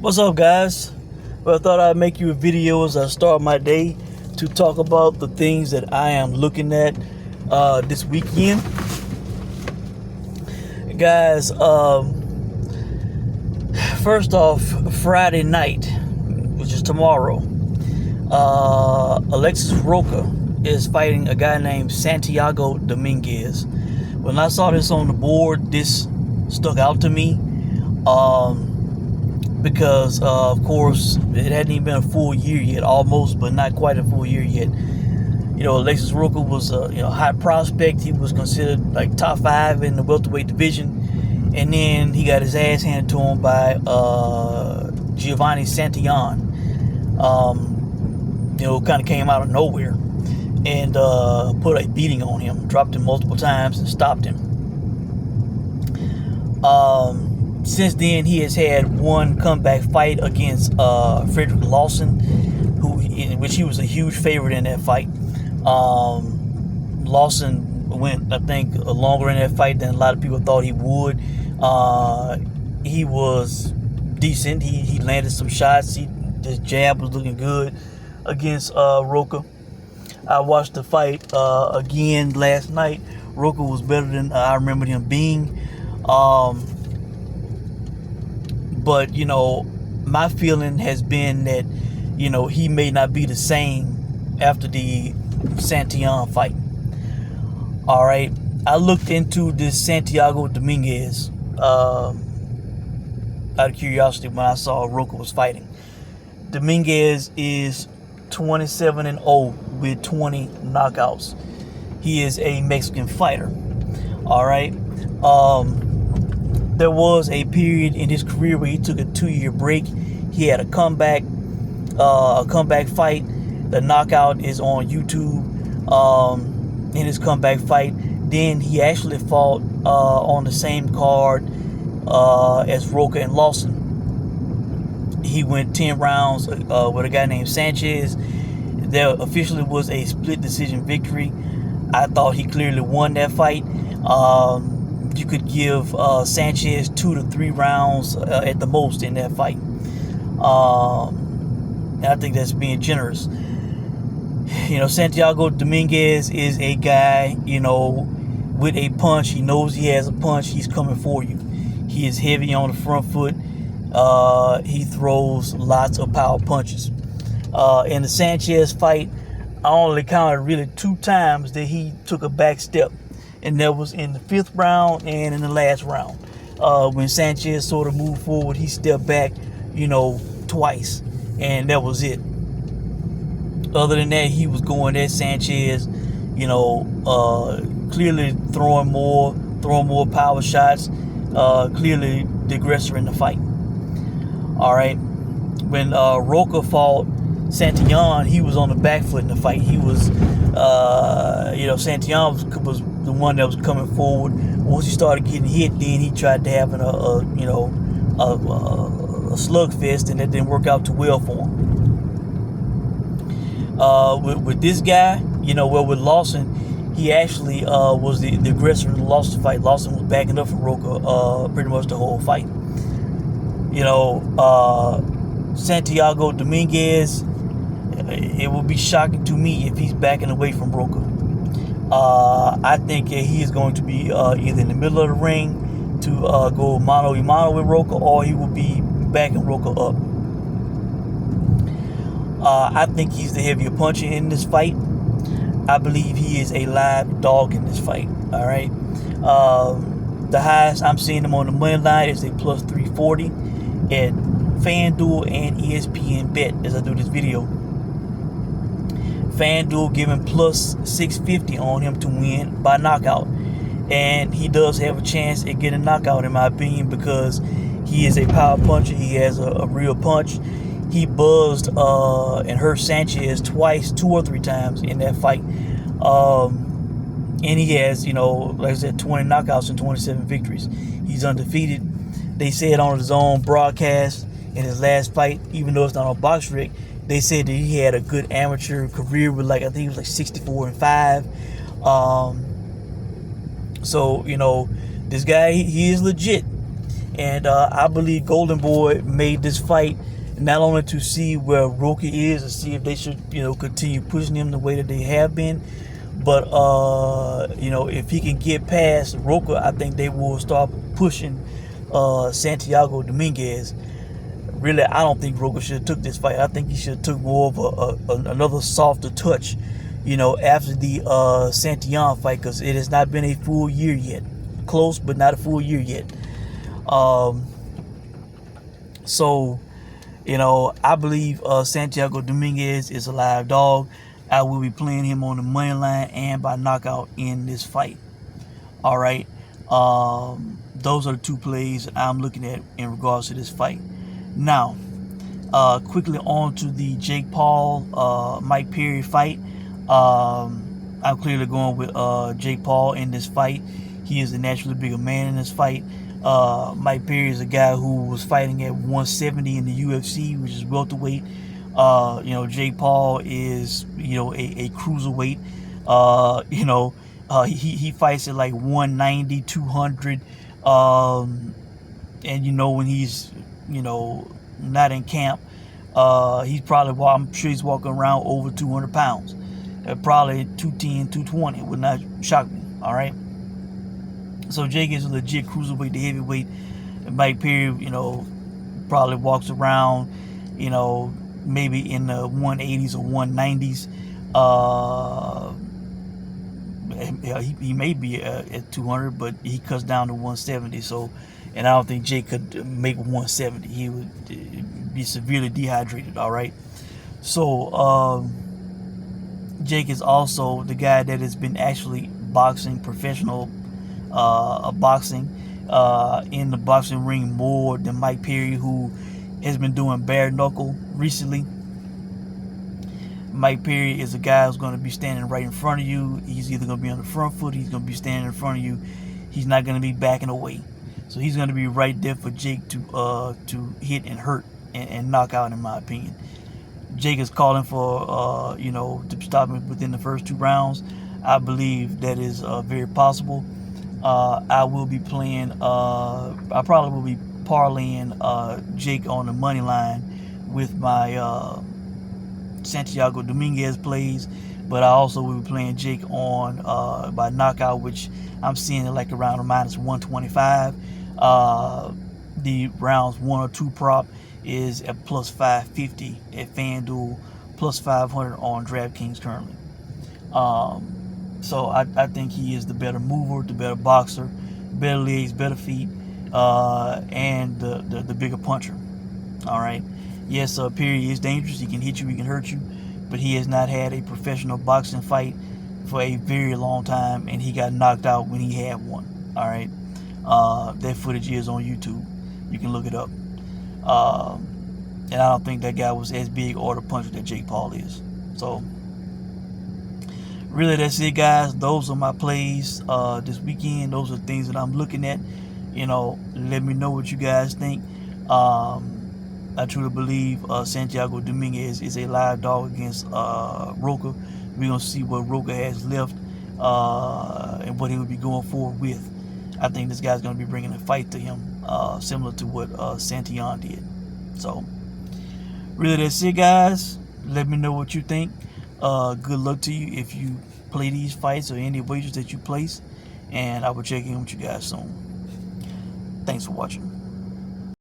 What's up, guys? Well, I thought I'd make you a video as I start my day to talk about the things that I am looking at this weekend. Guys, first off, Friday night, which is tomorrow, Alexis Rocha is fighting a guy named Santiago Dominguez. When I saw this on the board, this stuck out to me. Because of course it hadn't even been a full year yet, almost, but not quite a full year yet. Alexis Rocha was a high prospect. He was considered like top 5 in the welterweight division, and then he got his ass handed to him by Giovanni Santiago. Kind of came out of nowhere and put a beating on him, dropped him multiple times and stopped him. Since then, he has had one comeback fight against Frederick Lawson, in which he was a huge favorite in that fight. Lawson went, I think, longer in that fight than a lot of people thought he would. He was decent. He landed some shots. His jab was looking good against Rocha. I watched the fight again last night. Rocha was better than I remembered him being. But, my feeling has been that, he may not be the same after the Santiago fight. All right. I looked into this Santiago Dominguez out of curiosity when I saw Rocha was fighting. Dominguez is 27-0 with 20 knockouts. He is a Mexican fighter. All right. There was a period in his career where he took a 2-year break. He had a comeback fight. The knockout is on YouTube in his comeback fight. Then he actually fought on the same card as Rocha and Lawson. He went 10 rounds with a guy named Sanchez. There officially was a split decision victory. I thought he clearly won that fight. You could give Sanchez 2 to 3 rounds at the most in that fight. And I think that's being generous. Santiago Dominguez is a guy, with a punch. He knows he has a punch. He's coming for you. He is heavy on the front foot. He throws lots of power punches. In the Sanchez fight, I only counted really 2 times that he took a back step. And that was in the 5th round and in the last round. When Sanchez sort of moved forward, he stepped back, twice. And that was it. Other than that, he was going at Sanchez, clearly throwing more power shots, clearly the aggressor in the fight. All right. When Rocha fought Santiago, he was on the back foot in the fight. He was, Santiago was the one that was coming forward. Once he started getting hit, then he tried to have a slugfest, and that didn't work out too well for him. With this guy, with Lawson, he actually was the aggressor in the Lawson fight. Lawson was backing up for Rocha pretty much the whole fight. Santiago Dominguez, it would be shocking to me if he's backing away from Rocha. I think he is going to be either in the middle of the ring to go mano a mano with Rocha, or he will be backing Rocha up. I think he's the heavier puncher in this fight. I believe he is a live dog in this fight. All right. The highest I'm seeing him on the money line is a plus 340 at FanDuel and ESPN Bet as I do this video. FanDuel giving plus 650 on him to win by knockout. And he does have a chance at getting a knockout, in my opinion, because he is a power puncher. He has a real punch. He buzzed and hurt Sanchez twice, 2 or 3 times in that fight. And he has, like I said, 20 knockouts and 27 victories. He's undefeated. They said on his own broadcast in his last fight, even though it's not on BoxRec, they said that he had a good amateur career with I think he was 64-5. So, this guy, he is legit. And I believe Golden Boy made this fight not only to see where Rocha is and see if they should, continue pushing him the way that they have been, but if he can get past Rocha, I think they will start pushing Santiago Dominguez. Really, I don't think Rocha should have took this fight. I think he should have took more of another softer touch, after the Santiago fight, because it has not been a full year yet. Close, but not a full year yet. So, I believe Santiago Dominguez is a live dog. I will be playing him on the money line and by knockout in this fight. All right. Those are the two plays I'm looking at in regards to this fight. Now, quickly on to the Jake Paul, Mike Perry fight. I'm clearly going with Jake Paul in this fight. He is the naturally bigger man in this fight. Mike Perry is a guy who was fighting at 170 in the UFC, which is welterweight. Jake Paul is, a cruiserweight. He fights at like 190, 200. And, when he's, not in camp, he's probably, I'm sure he's walking around over 200 pounds. Probably 210, 220 would not shock me. All right. So Jake is a legit cruiserweight to heavyweight. And Mike Perry, probably walks around, maybe in the 180s or 190s. He may be at 200, but he cuts down to 170. So, and I don't think Jake could make 170. He would be severely dehydrated. All right. So Jake is also the guy that has been actually boxing professional. Boxing in the boxing ring more than Mike Perry, who has been doing bare knuckle recently. Mike Perry is a guy who's going to be standing right in front of you. He's either going to be on the front foot, he's going to be standing in front of you. He's not going to be backing away. So he's going to be right there for Jake to hit and hurt and knock out, in my opinion. Jake is calling for to stop him within the first 2 rounds. I believe that is very possible. I will be playing, I probably will be parlaying Jake on the money line with my Santiago Dominguez plays, but I also will be playing Jake on by knockout, which I'm seeing it like around a minus 125. The rounds 1 or 2 prop is at plus 550 at FanDuel, plus 500 on DraftKings currently. So I think he is the better mover, the better boxer, better legs, better feet, and the bigger puncher. All right. Yes, Perry is dangerous. He can hit you, he can hurt you, but he has not had a professional boxing fight for a very long time, and he got knocked out when he had one. All right. That footage is on YouTube. You can look it up. And I don't think that guy was as big or the puncher that Jake Paul is. So, really, that's it, guys. Those are my plays this weekend. Those are things that I'm looking at. Let me know what you guys think. I truly believe Santiago Dominguez is a live dog against Rocha. We're going to see what Rocha has left and what he would be going forward with. I think this guy's going to be bringing a fight to him, similar to what Santiago did. So, really, that's it, guys. Let me know what you think. Good luck to you if you play these fights or any wagers that you place. And I will check in with you guys soon. Thanks for watching.